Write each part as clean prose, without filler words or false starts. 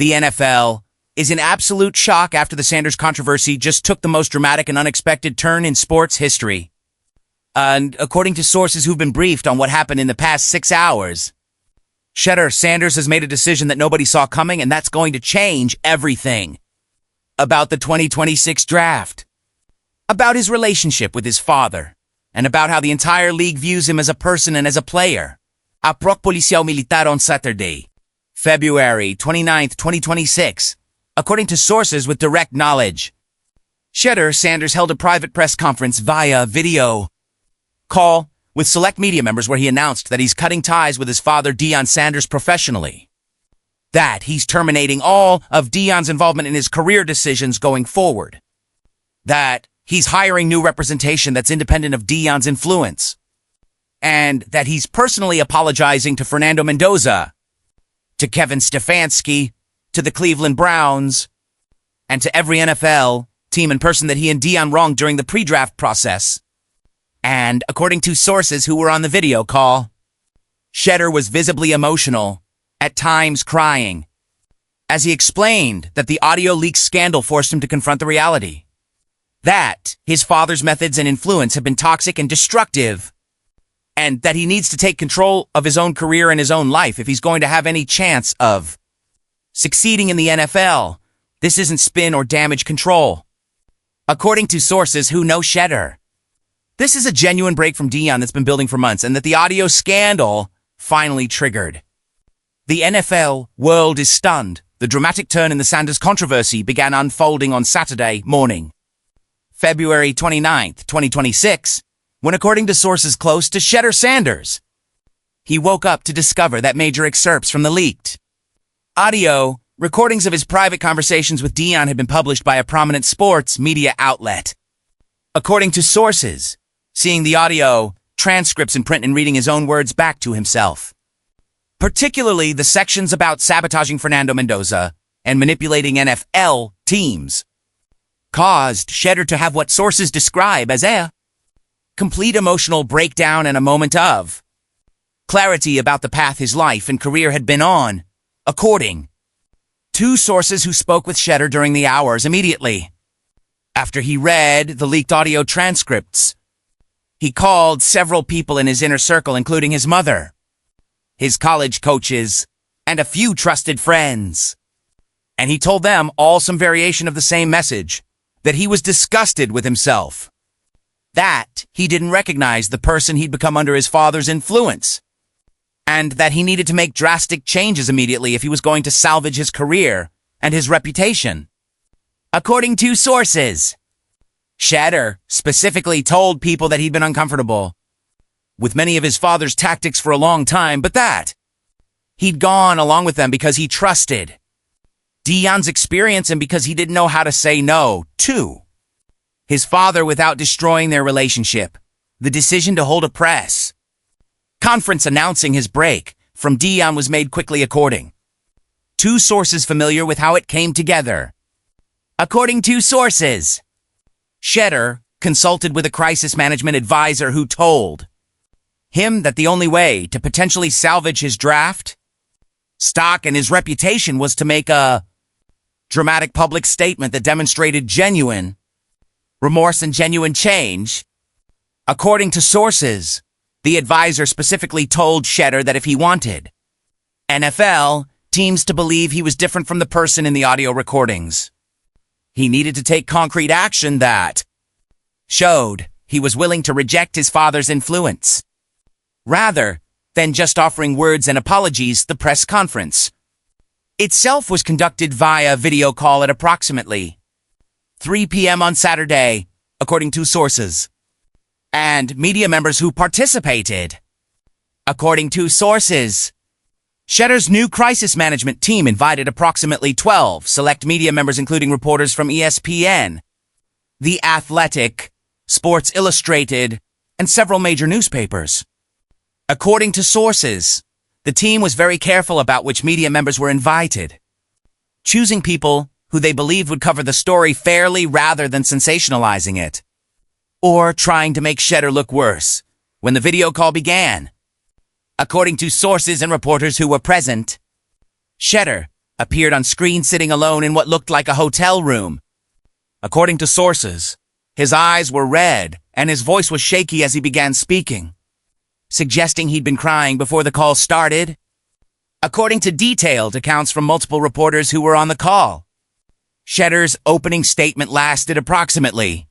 The NFL is in absolute shock after the Sanders controversy just took the most dramatic and unexpected turn in sports history. And according to sources who've been briefed on what happened in the past 6 hours, Sanders has made a decision that nobody saw coming, and that's going to change everything about the 2026 draft, about his relationship with his father, and about how the entire league views him as a person and as a player. A Proc Policial Militar on Saturday, February 29th, 2026, according to sources with direct knowledge. Sanders held a private press conference via video call with select media members where he announced that he's cutting ties with his father, Deion Sanders, professionally. That he's terminating all of Deion's involvement in his career decisions going forward. That he's hiring new representation that's independent of Deion's influence. And that he's personally apologizing to Fernando Mendoza, to Kevin Stefanski, to the Cleveland Browns, and to every NFL team and person that he and Deion wronged during the pre-draft process. And according to sources who were on the video call, Cheddar was visibly emotional, at times crying, as he explained that the audio leak scandal forced him to confront the reality. That his father's methods and influence have been toxic and destructive, and that he needs to take control of his own career and his own life if he's going to have any chance of succeeding in the NFL. This isn't spin or damage control. According to sources who know Cheddar, this is a genuine break from Deion that's been building for months, and that the audio scandal finally triggered. The NFL world is stunned. The dramatic turn in the Sanders controversy began unfolding on Saturday morning, February 29th, 2026, when, according to sources close to Sanders, he woke up to discover that major excerpts from the leaked audio recordings of his private conversations with Deion had been published by a prominent sports media outlet. According to sources, seeing the audio transcripts in print and reading his own words back to himself, particularly the sections about sabotaging Fernando Mendoza and manipulating NFL teams, caused Cheddar to have what sources describe as a complete emotional breakdown and a moment of clarity about the path his life and career had been on, according to sources who spoke with Cheddar during the hours immediately after he read the leaked audio transcripts. He called several people in his inner circle, including his mother, his college coaches, and a few trusted friends. And he told them all some variation of the same message, that he was disgusted with himself, that he didn't recognize the person he'd become under his father's influence, and that he needed to make drastic changes immediately if he was going to salvage his career and his reputation. According to sources, Cheddar specifically told people that he'd been uncomfortable with many of his father's tactics for a long time, but that he'd gone along with them because he trusted Deion's experience and because he didn't know how to say no to his father without destroying their relationship. The decision to hold a press conference announcing his break from Deion was made quickly, according to sources familiar with how it came together. According to sources, Cheddar consulted with a crisis management advisor who told him that the only way to potentially salvage his draft stock and his reputation was to make a dramatic public statement that demonstrated genuine remorse and genuine change. According to sources, the advisor specifically told Cheddar that if he wanted NFL teams to believe he was different from the person in the audio recordings, he needed to take concrete action that showed he was willing to reject his father's influence, rather than just offering words and apologies. The press conference itself was conducted via video call at approximately 3 p.m. on Saturday, according to sources, and media members who participated. According to sources, Cheddar's new crisis management team invited approximately 12 select media members, including reporters from ESPN, The Athletic, Sports Illustrated, and several major newspapers. According to sources, the team was very careful about which media members were invited, choosing people who they believed would cover the story fairly rather than sensationalizing it, or trying to make Cheddar look worse when the video call began. According to sources and reporters who were present, Cheddar appeared on screen sitting alone in what looked like a hotel room. According to sources, his eyes were red and his voice was shaky as he began speaking, suggesting he'd been crying before the call started. According to detailed accounts from multiple reporters who were on the call, Shedder's opening statement lasted approximately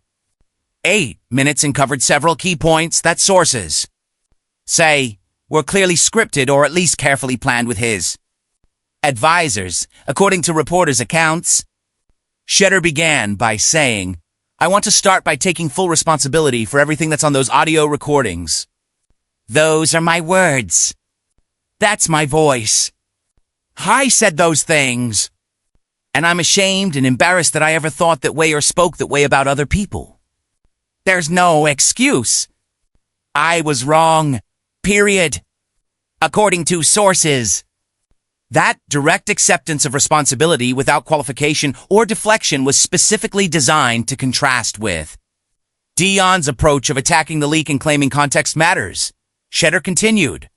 8 minutes and covered several key points that sources say were clearly scripted or at least carefully planned with his advisors. According to reporters' accounts, Shedder began by saying, "I want to start by taking full responsibility for everything that's on those audio recordings. Those are my words. That's my voice. I said those things. And I'm ashamed and embarrassed that I ever thought that way or spoke that way about other people. There's no excuse. I was wrong. Period." According to sources, that direct acceptance of responsibility without qualification or deflection was specifically designed to contrast with Deion's approach of attacking the leak and claiming context matters. Shedder continued,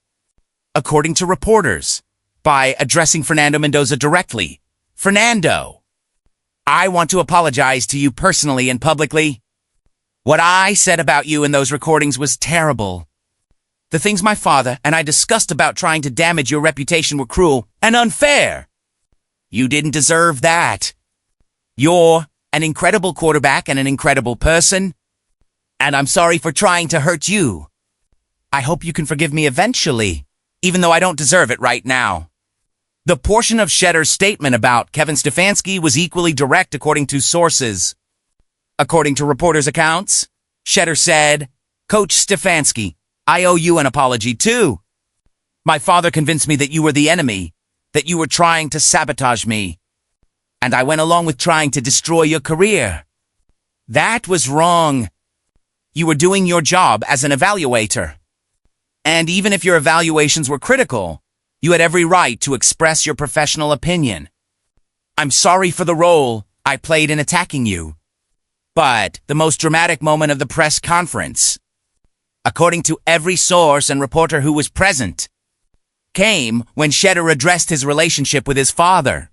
according to reporters, by addressing Fernando Mendoza directly. "Fernando, I want to apologize to you personally and publicly. What I said about you in those recordings was terrible. The things my father and I discussed about trying to damage your reputation were cruel and unfair. You didn't deserve that. You're an incredible quarterback and an incredible person, and I'm sorry for trying to hurt you. I hope you can forgive me eventually, even though I don't deserve it right now." The portion of Shedder's statement about Kevin Stefanski was equally direct according to sources. According to reporters' accounts, Shedder said, "Coach Stefanski, I owe you an apology too. My father convinced me that you were the enemy, that you were trying to sabotage me, and I went along with trying to destroy your career. That was wrong. You were doing your job as an evaluator. And even if your evaluations were critical, you had every right to express your professional opinion. I'm sorry for the role I played in attacking you." But the most dramatic moment of the press conference, according to every source and reporter who was present, came when Shedder addressed his relationship with his father.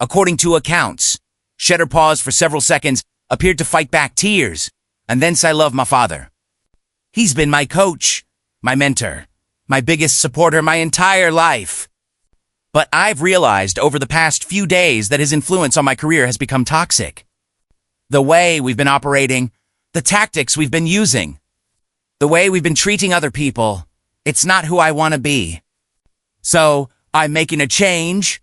According to accounts, Shedder paused for several seconds, appeared to fight back tears, and then said, "I love my father. He's been my coach, my mentor, my biggest supporter my entire life. But I've realized over the past few days that his influence on my career has become toxic. The way we've been operating, the tactics we've been using, the way we've been treating other people, it's not who I want to be. So I'm making a change.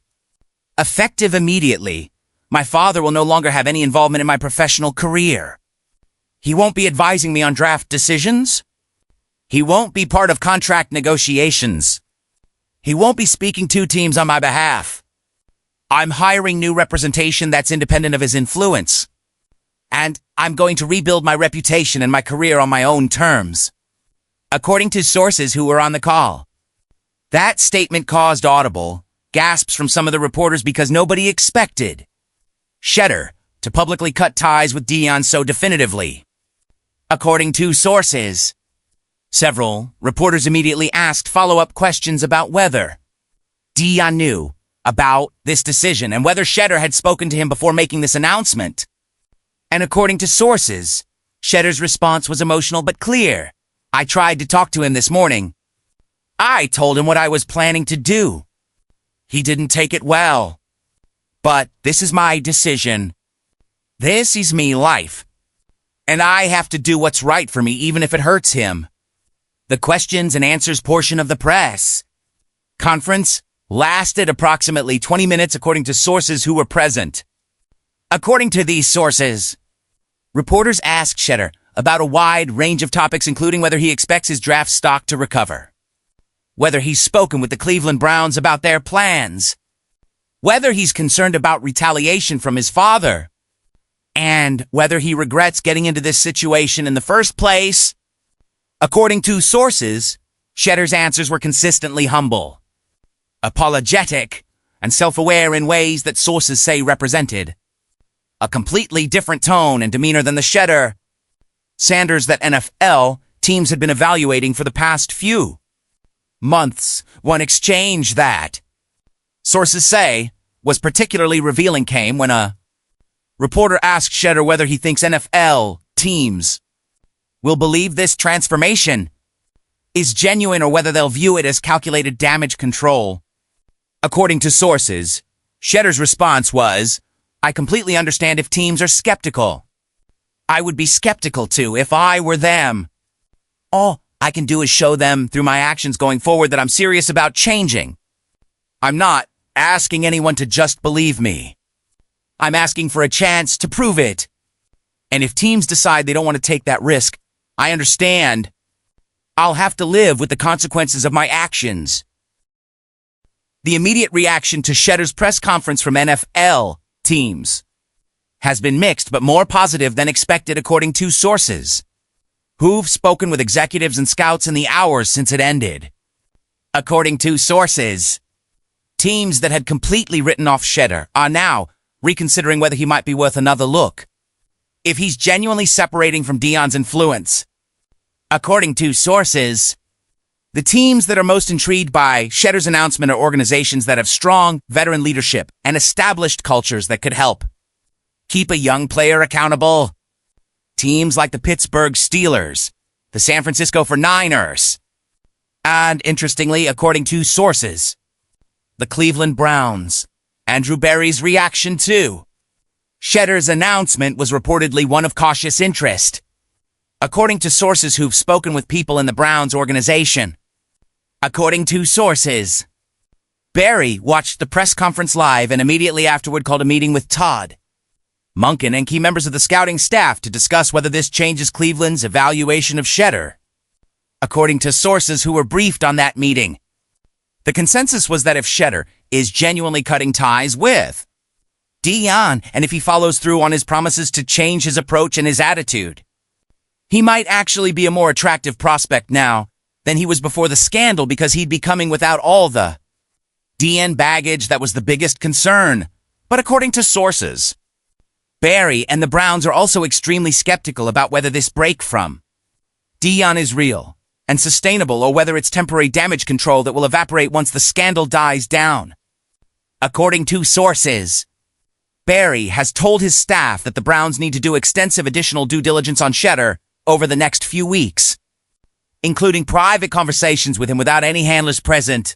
Effective immediately, my father will no longer have any involvement in my professional career. He won't be advising me on draft decisions. He won't be part of contract negotiations. He won't be speaking to teams on my behalf. I'm hiring new representation that's independent of his influence. And I'm going to rebuild my reputation and my career on my own terms." According to sources who were on the call, that statement caused audible gasps from some of the reporters because nobody expected Shedder to publicly cut ties with Deion so definitively. According to sources, several reporters immediately asked follow-up questions about whether Deion knew about this decision and whether Shedder had spoken to him before making this announcement. And according to sources, Shedder's response was emotional but clear. "I tried to talk to him this morning. I told him what I was planning to do. He didn't take it well. But this is my decision. This is me life. And I have to do what's right for me even if it hurts him." The questions and answers portion of the press conference lasted approximately 20 minutes according to sources who were present. According to these sources, reporters asked Shedder about a wide range of topics including whether he expects his draft stock to recover, whether he's spoken with the Cleveland Browns about their plans, whether he's concerned about retaliation from his father, and whether he regrets getting into this situation in the first place. According to sources, Shedder's answers were consistently humble, apologetic, and self-aware in ways that sources say represented a completely different tone and demeanor than the Shedder Sanders that NFL teams had been evaluating for the past few months. One exchange that, sources say, was particularly revealing came when a reporter asked Cheddar whether he thinks NFL teams will believe this transformation is genuine or whether they'll view it as calculated damage control. According to sources, Cheddar's response was, "I completely understand if teams are skeptical. I would be skeptical too if I were them. All I can do is show them through my actions going forward that I'm serious about changing. I'm not asking anyone to just believe me. I'm asking for a chance to prove it. And if teams decide they don't want to take that risk, I understand. I'll have to live with the consequences of my actions." The immediate reaction to Cheddar's press conference from NFL teams has been mixed but more positive than expected, according to sources who've spoken with executives and scouts in the hours since it ended. According to sources, teams that had completely written off Cheddar are now reconsidering whether he might be worth another look if he's genuinely separating from Deion's influence. According to sources, the teams that are most intrigued by Cheddar's announcement are organizations that have strong veteran leadership and established cultures that could help keep a young player accountable. Teams like the Pittsburgh Steelers, the San Francisco 49ers, and interestingly, according to sources, the Cleveland Browns. Andrew Berry's reaction to Cheddar's announcement was reportedly one of cautious interest. According to sources who've spoken with people in the Browns organization. According to sources, Berry watched the press conference live and immediately afterward called a meeting with Todd Monken and key members of the scouting staff to discuss whether this changes Cleveland's evaluation of Cheddar. According to sources who were briefed on that meeting, the consensus was that if Cheddar is genuinely cutting ties with Deion, and if he follows through on his promises to change his approach and his attitude, he might actually be a more attractive prospect now than he was before the scandal, because he'd be coming without all the Deion baggage that was the biggest concern. But according to sources, Berry and the Browns are also extremely skeptical about whether this break from Deion is real and sustainable or whether it's temporary damage control that will evaporate once the scandal dies down. According to sources, Berry has told his staff that the Browns need to do extensive additional due diligence on Cheddar over the next few weeks, including private conversations with him without any handlers present,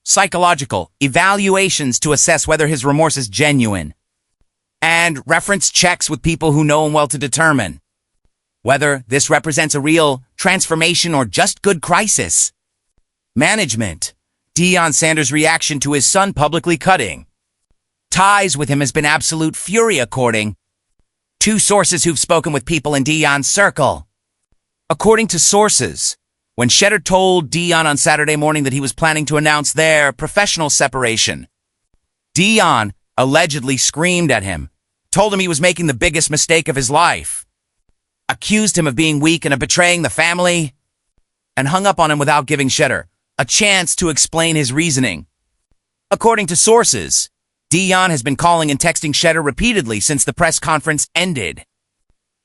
psychological evaluations to assess whether his remorse is genuine, and reference checks with people who know him well to determine whether this represents a real transformation or just good crisis management. Deion Sanders' reaction to his son publicly cutting ties with him has been absolute fury, according to sources who've spoken with people in Deion's circle. According to sources, when Cheddar told Deion on Saturday morning that he was planning to announce their professional separation, Deion allegedly screamed at him, told him he was making the biggest mistake of his life, accused him of being weak and of betraying the family, and hung up on him without giving Cheddar a chance to explain his reasoning. According to sources, Deion has been calling and texting Cheddar repeatedly since the press conference ended,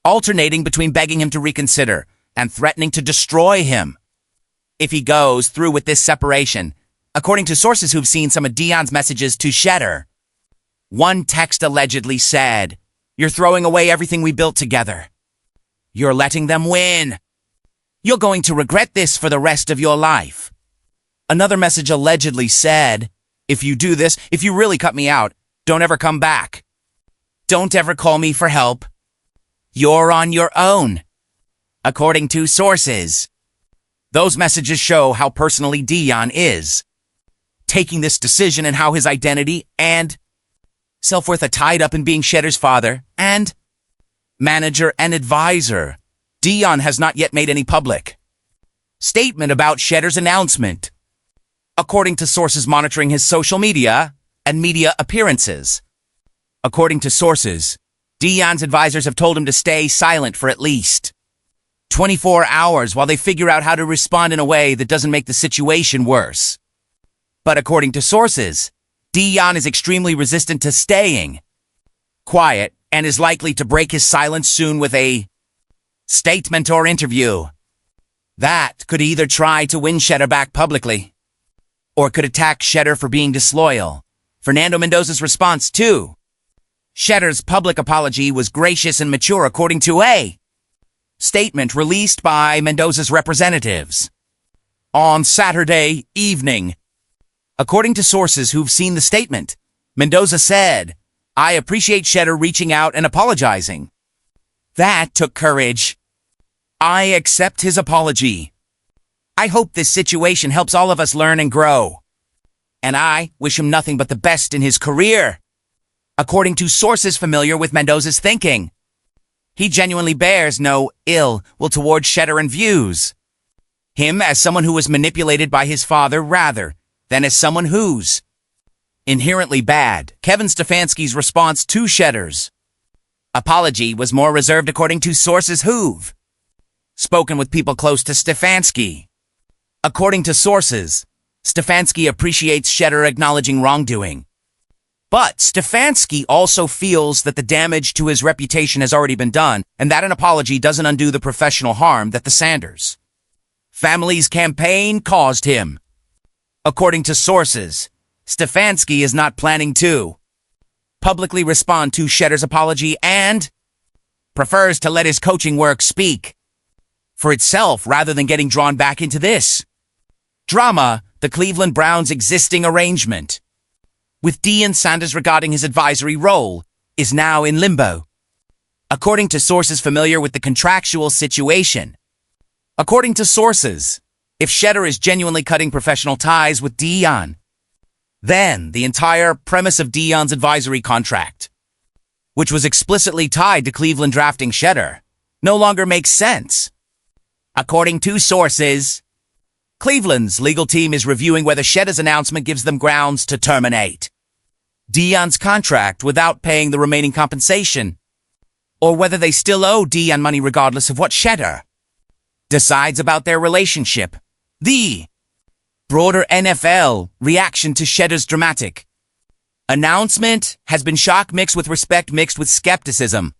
alternating between begging him to reconsider and threatening to destroy him if he goes through with this separation. According to sources who've seen some of Deion's messages to Cheddar, one text allegedly said, "You're throwing away everything we built together. You're letting them win. You're going to regret this for the rest of your life." Another message allegedly said, "If you do this, if you really cut me out, don't ever come back. Don't ever call me for help. You're on your own." According to sources, those messages show how personally Deion is taking this decision and how his identity and self-worth are tied up in being Cheddar's father and manager and advisor. Deion has not yet made any public statement about Cheddar's announcement, according to sources monitoring his social media and media appearances. According to sources, Deion's advisors have told him to stay silent for at least 24 hours while they figure out how to respond in a way that doesn't make the situation worse. But according to sources, Deion is extremely resistant to staying quiet and is likely to break his silence soon with a statement or interview that could either try to win Cheddar back publicly or could attack Cheddar for being disloyal, Fernando Mendoza's response to Cheddar's public apology was gracious and mature, according to a statement released by Mendoza's representatives on Saturday evening. According to sources who've seen the statement, Mendoza said, "I appreciate Cheddar reaching out and apologizing. That took courage. I accept his apology. I hope this situation helps all of us learn and grow. And I wish him nothing but the best in his career." According to sources familiar with Mendoza's thinking, he genuinely bears no ill will towards Cheddar and views him as someone who was manipulated by his father rather than as someone who's inherently bad. Kevin Stefanski's response to Cheddar's apology was more reserved, according to sources who've spoken with people close to Stefanski. According to sources, Stefanski appreciates Cheddar acknowledging wrongdoing. But Stefanski also feels that the damage to his reputation has already been done, and that an apology doesn't undo the professional harm that the Sanders family's campaign caused him. According to sources, Stefanski is not planning to publicly respond to Cheddar's apology and prefers to let his coaching work speak for itself rather than getting drawn back into this drama. The Cleveland Browns' existing arrangement with Deion Sanders regarding his advisory role is now in limbo, according to sources familiar with the contractual situation. According to sources, if Cheddar is genuinely cutting professional ties with Deion, then the entire premise of Deion's advisory contract, which was explicitly tied to Cleveland drafting Cheddar, no longer makes sense. According to sources, Cleveland's legal team is reviewing whether Cheddar's announcement gives them grounds to terminate Deion's contract without paying the remaining compensation, or whether they still owe Deion money regardless of what Cheddar decides about their relationship. The broader NFL reaction to Cheddar's dramatic announcement has been shock mixed with respect mixed with skepticism.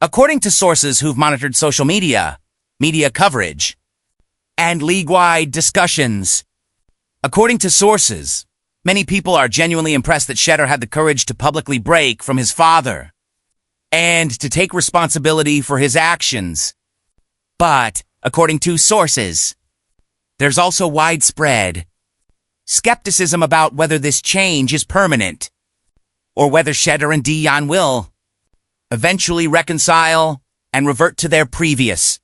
According to sources who've monitored social media coverage, and league-wide discussions. According to sources, many people are genuinely impressed that Cheddar had the courage to publicly break from his father and to take responsibility for his actions. But, according to sources, there's also widespread skepticism about whether this change is permanent or whether Cheddar and Deion will eventually reconcile and revert to their previous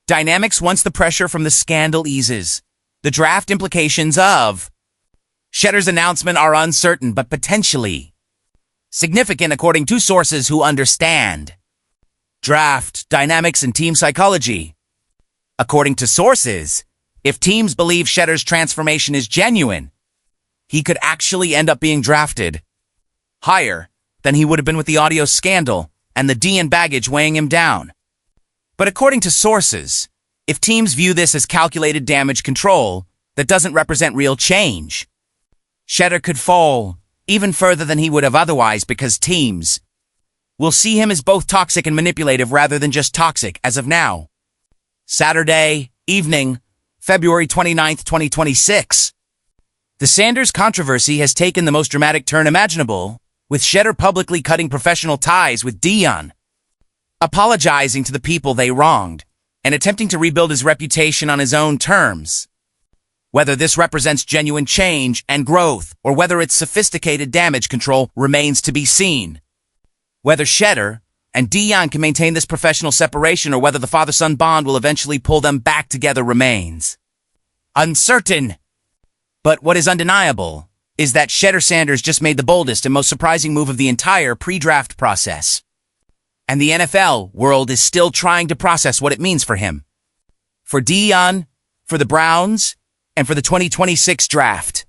dynamics once the pressure from the scandal eases. The draft implications of Cheddar's announcement are uncertain but potentially significant, according to sources who understand draft dynamics and team psychology. According to sources, if teams believe Cheddar's transformation is genuine, he could actually end up being drafted higher than he would have been with the audio scandal and the Deion baggage weighing him down. But according to sources, if teams view this as calculated damage control that doesn't represent real change, Cheddar could fall even further than he would have otherwise because teams will see him as both toxic and manipulative rather than just toxic as of now. Saturday evening, February 29th, 2026. The Sanders controversy has taken the most dramatic turn imaginable, with Cheddar publicly cutting professional ties with Deion, apologizing to the people they wronged, and attempting to rebuild his reputation on his own terms. Whether this represents genuine change and growth, or whether it's sophisticated damage control, remains to be seen. Whether Cheddar and Deion can maintain this professional separation, or whether the father-son bond will eventually pull them back together, remains uncertain. But what is undeniable is that Cheddar Sanders just made the boldest and most surprising move of the entire pre-draft process. And the NFL world is still trying to process what it means for him, for Deion, for the Browns, and for the 2026 draft.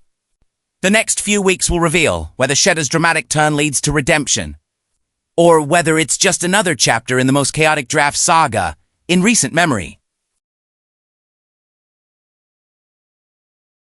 The next few weeks will reveal whether Cheddar's dramatic turn leads to redemption, or whether it's just another chapter in the most chaotic draft saga in recent memory.